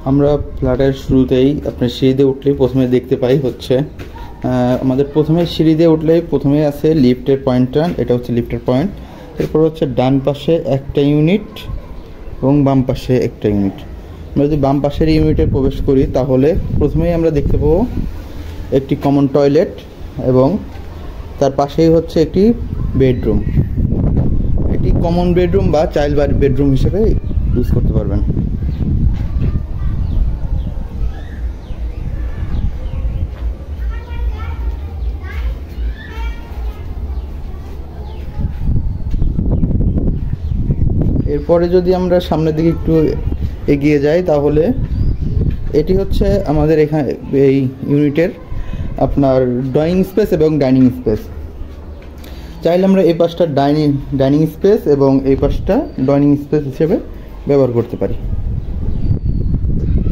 আমরা ফ্ল্যাটের শুরুতেই আপনার সিঁড়িতে উঠলেই প্রথমে দেখতে পাই হচ্ছে আমাদের প্রথমে সিঁড়িতে উঠলেই প্রথমে আছে লিফটের পয়েন্টটা, এটা হচ্ছে লিফটের পয়েন্ট। এরপর হচ্ছে ডান পাশে একটা ইউনিট এবং বাম পাশে একটা ইউনিট। আমরা যদি বাম পাশের ইউনিটে প্রবেশ করি তাহলে প্রথমেই আমরা দেখতে পাবো একটি কমন টয়লেট এবং তার পাশেই হচ্ছে একটি বেডরুম। এটি কমন বেডরুম বা চাইল্ড বেডরুম হিসেবে ইউজ করতে পারবেন। এরপরে যদি আমরা সামনের দিকে একটু এগিয়ে যাই তাহলে এটি হচ্ছে আমাদের এখানে এই ইউনিটের আপনার ড্রয়িং স্পেস এবং ডাইনিং স্পেস। চাইলে আমরা এই পাশটা ডাইনিং স্পেস এবং এই পাশটা ডাইনিং স্পেস হিসেবে ব্যবহার করতে পারি।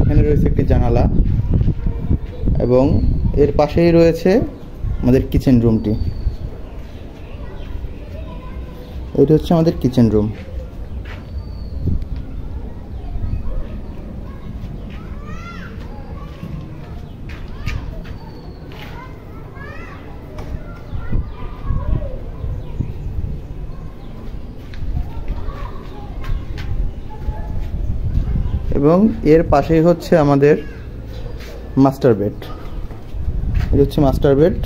এখানে রয়েছে একটি জানালা এবং এর পাশেই রয়েছে আমাদের কিচেন রুমটি। এটি হচ্ছে আমাদের কিচেন রুম। এবং এর পাশেই হচ্ছে আমাদের মাস্টার বেড। এটা হচ্ছে মাস্টার বেড,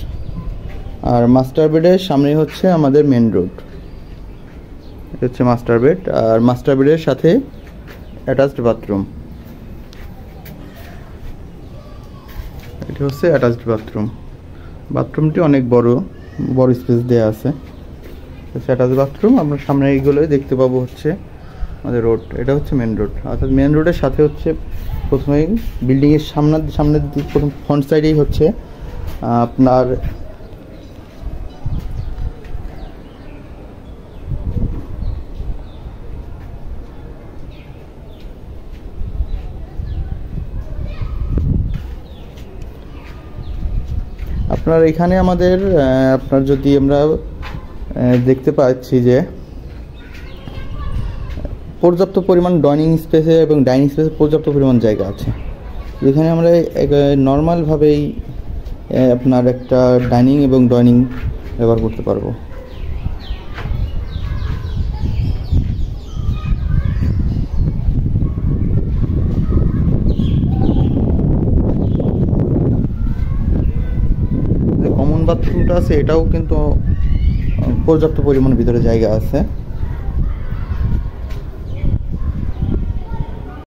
আর মাস্টার বেডের সামনে হচ্ছে আমাদের মেন রোড। এটা হচ্ছে মাস্টার বেড, আর মাস্টার বেডের সাথে অ্যাটাচড বাথরুম। এটা হচ্ছে অ্যাটাচড বাথরুম। বাথরুমটি অনেক বড় স্পেস দেওয়া আছে। Attached bathroom. আমরা সামনে এইগুলোই দেখতে পাবো হচ্ছে আমাদের রোড। এটা হচ্ছে মেন রোড, অর্থাৎ মেন রোডের সাথে হচ্ছে প্রথমেই বিল্ডিংয়ের সামনের দিক প্রথম ফ্রন্ট সাইডেই হচ্ছে আপনার এখানে আমাদের আপনার যদি আমরা দেখতে পাচ্ছি যে পর্যাপ্ত পরিমাণ ডাইনিং স্পেসে এবং ডাইনিং স্পেসে পর্যাপ্ত পরিমাণ জায়গা আছে, যেখানে আমরা নর্মালভাবেই আপনার একটা ডাইনিং এবং ডাইনিং ব্যবহার করতে পারবো। যে কমন বাথরুমটা আছে এটাও কিন্তু পর্যাপ্ত পরিমাণ ভিতরে জায়গা আছে।